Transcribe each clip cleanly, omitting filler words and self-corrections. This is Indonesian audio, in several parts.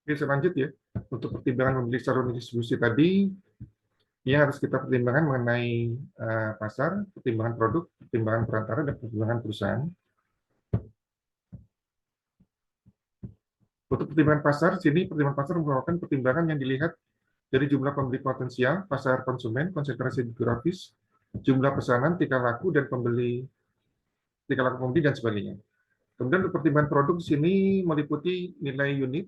Oke, selanjut ya. Untuk pertimbangan membeli saluran distribusi tadi, ya harus kita pertimbangkan mengenai pasar, pertimbangan produk, pertimbangan perantara, dan pertimbangan perusahaan. Untuk pertimbangan pasar, sini pertimbangan pasar merupakan pertimbangan yang dilihat dari jumlah pembeli potensial, pasar konsumen, konsentrasi geografis, jumlah pesanan, tingkah laku, dan tingkah laku pembeli, dan sebagainya. Kemudian untuk pertimbangan produk di sini meliputi nilai unit,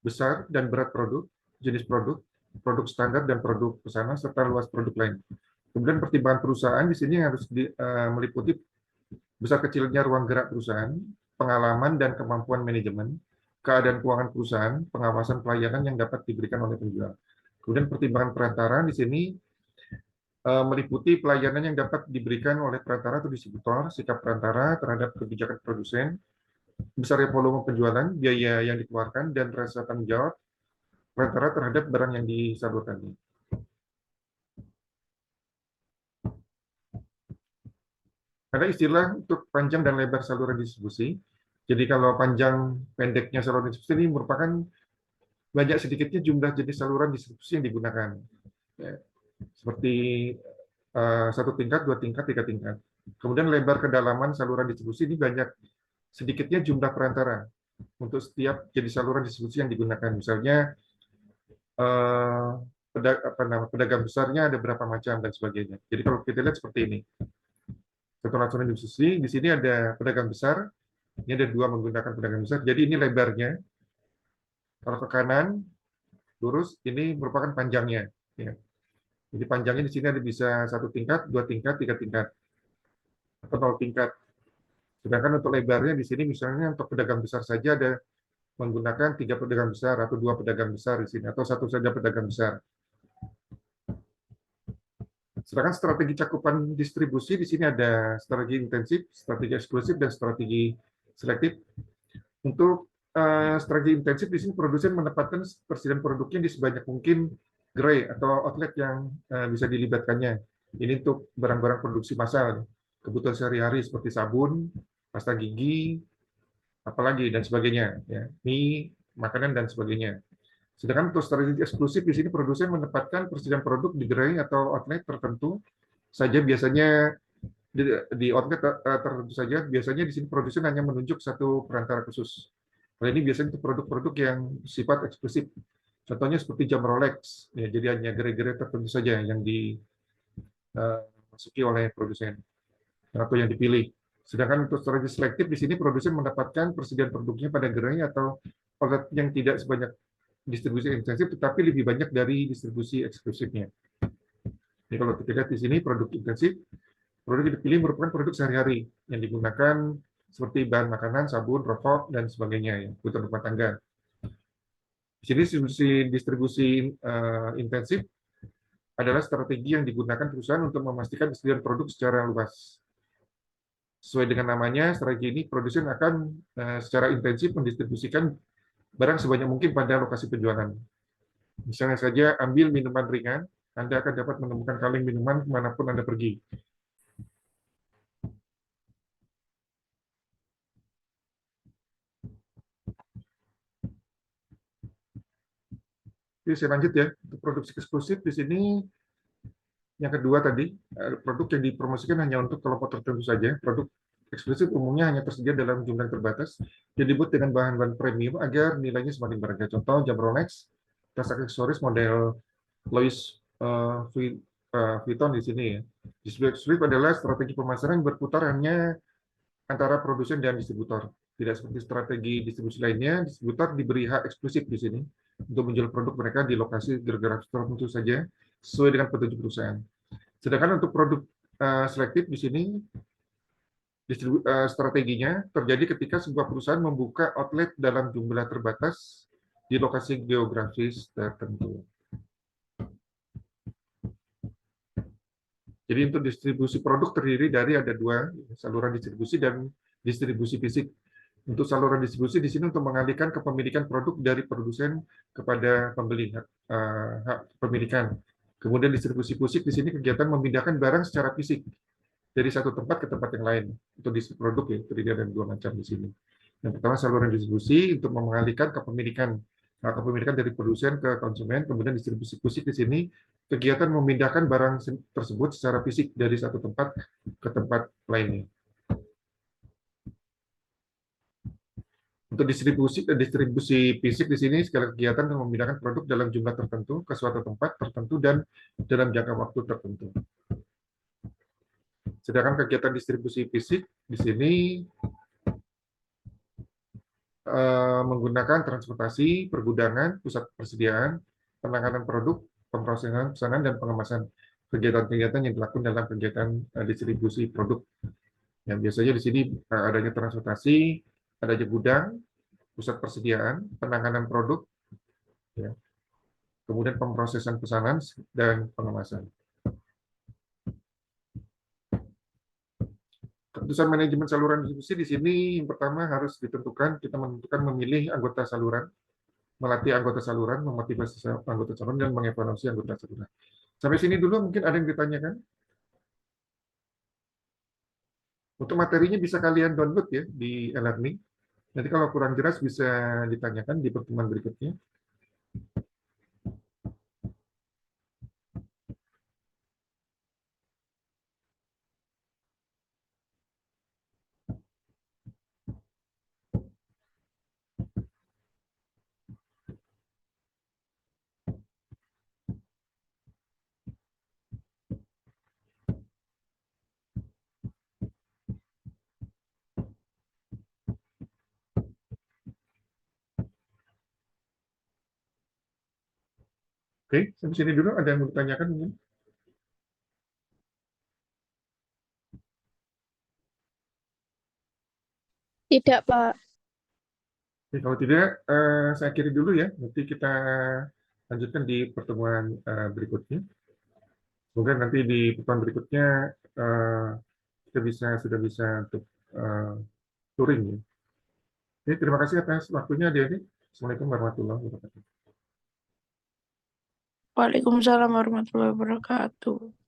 besar dan berat produk, jenis produk, produk standar dan produk pesanan, serta luas produk lain. Kemudian pertimbangan perusahaan di sini harus meliputi besar kecilnya ruang gerak perusahaan, pengalaman dan kemampuan manajemen, keadaan keuangan perusahaan, pengawasan pelayanan yang dapat diberikan oleh penjual. Kemudian pertimbangan perantara di sini meliputi pelayanan yang dapat diberikan oleh perantara atau distributor, sikap perantara terhadap kebijakan produsen, besarnya volume penjualan, biaya yang dikeluarkan, dan rasa tanggung jawab perantara terhadap barang yang disalurkan. Ada istilah untuk panjang dan lebar saluran distribusi. Jadi kalau panjang pendeknya saluran distribusi ini merupakan banyak sedikitnya jumlah jenis saluran distribusi yang digunakan. Ya, seperti satu tingkat, dua tingkat, tiga tingkat. Kemudian lebar kedalaman saluran distribusi ini banyak sedikitnya jumlah perantara untuk setiap jenis saluran distribusi yang digunakan. Misalnya eh, pedagang besarnya ada berapa macam dan sebagainya. Jadi kalau kita lihat seperti ini, satu saluran distribusi di sini ada pedagang besar, ini ada dua menggunakan pedagang besar. Jadi ini lebarnya. Kalau ke kanan lurus, ini merupakan panjangnya. Ya. Jadi panjangnya di sini ada bisa satu tingkat, dua tingkat, tiga tingkat, atau nol tingkat. Sedangkan untuk lebarnya di sini misalnya untuk pedagang besar saja ada menggunakan tiga pedagang besar atau dua pedagang besar di sini atau satu saja pedagang besar. Sedangkan strategi cakupan distribusi di sini ada strategi intensif, strategi eksklusif, dan strategi selektif. Untuk strategi intensif di sini produsen menempatkan persediaan produknya di sebanyak mungkin gerai atau outlet yang bisa dilibatkannya. Ini untuk barang-barang produksi massal, kebutuhan sehari-hari seperti sabun, pasta gigi, apalagi dan sebagainya, ya, mie, makanan dan sebagainya. Sedangkan untuk strategi eksklusif di sini produsen menempatkan persediaan produk di gerai atau outlet tertentu saja, biasanya di outlet tertentu saja, biasanya di sini produsen hanya menunjuk satu perantara khusus. Nah, ini biasanya untuk produk-produk yang sifat eksklusif. Contohnya seperti jam Rolex, ya, jadi hanya gerai-gerai tertentu saja yang dimasuki oleh produsen atau yang dipilih. Sedangkan untuk strategi selektif di sini produsen mendapatkan persediaan produknya pada gerai atau outlet yang tidak sebanyak distribusi intensif, tetapi lebih banyak dari distribusi eksklusifnya. Jadi kalau kita lihat di sini produk intensif, produk yang dipilih merupakan produk sehari-hari yang digunakan seperti bahan makanan, sabun, rokok, dan sebagainya, ya, kebutuhan rumah tangga. Di sini distribusi intensif adalah strategi yang digunakan perusahaan untuk memastikan kesediaan produk secara luas. Sesuai dengan namanya, strategi ini produsen akan secara intensif mendistribusikan barang sebanyak mungkin pada lokasi penjualan. Misalnya saja ambil minuman ringan, Anda akan dapat menemukan kaleng minuman kemanapun Anda pergi. Oke, saya lanjut ya. Untuk produksi eksklusif di sini yang kedua tadi, produk yang dipromosikan hanya untuk kelompok tertentu saja. Produk eksklusif umumnya hanya tersedia dalam jumlah terbatas, yang dibuat dengan bahan-bahan premium agar nilainya semakin berharga. Contoh jam Rolex, tas aksesoris model Louis Vuitton di sini ya. Distribusi eksklusif adalah strategi pemasaran yang berputar hanya antara produsen dan distributor. Tidak seperti strategi distribusi lainnya, distributor diberi hak eksklusif di sini untuk menjual produk mereka di lokasi geografis tertentu saja sesuai dengan petunjuk perusahaan. Sedangkan untuk produk selektif di sini strateginya terjadi ketika sebuah perusahaan membuka outlet dalam jumlah terbatas di lokasi geografis tertentu. Jadi untuk distribusi produk terdiri dari ada dua, saluran distribusi dan distribusi fisik. Untuk saluran distribusi di sini untuk mengalihkan kepemilikan produk dari produsen kepada pembeli, hak kepemilikan. Kemudian distribusi fisik di sini kegiatan memindahkan barang secara fisik dari satu tempat ke tempat yang lain. Untuk distribusi produk ya, terdiri dari dua macam di sini. Yang pertama saluran distribusi untuk mengalihkan kepemilikan dari produsen ke konsumen, kemudian distribusi fisik di sini kegiatan memindahkan barang tersebut secara fisik dari satu tempat ke tempat lainnya. Untuk distribusi fisik di sini segala kegiatan yang memindahkan produk dalam jumlah tertentu ke suatu tempat tertentu dan dalam jangka waktu tertentu. Sedangkan kegiatan distribusi fisik di sini menggunakan transportasi, pergudangan, pusat persediaan, penanganan produk, pemrosesan pesanan, dan pengemasan kegiatan-kegiatan yang dilakukan dalam kegiatan distribusi produk. Yang biasanya di sini adanya transportasi, adanya gudang, pusat persediaan, penanganan produk, ya, kemudian pemrosesan pesanan dan pengemasan. Keputusan manajemen saluran distribusi di sini yang pertama harus ditentukan, kita menentukan memilih anggota saluran, melatih anggota saluran, memotivasi anggota saluran, dan mengevaluasi anggota saluran. Sampai sini dulu mungkin ada yang ditanyakan. Untuk materinya bisa kalian download ya di e-learning. Nanti kalau kurang jelas bisa ditanyakan di pertemuan berikutnya. Oke, sampai sini dulu ada yang mau ditanyakan mungkin? Tidak, Pak. Oke, kalau tidak, saya akhiri dulu ya. Nanti kita lanjutkan di pertemuan berikutnya. Semoga nanti di pertemuan berikutnya eh, kita sudah bisa untuk eh, touring ya. Oke, terima kasih atas waktunya, adik-adik. Assalamualaikum warahmatullahi wabarakatuh. Waalaikumsalam warahmatullahi wabarakatuh.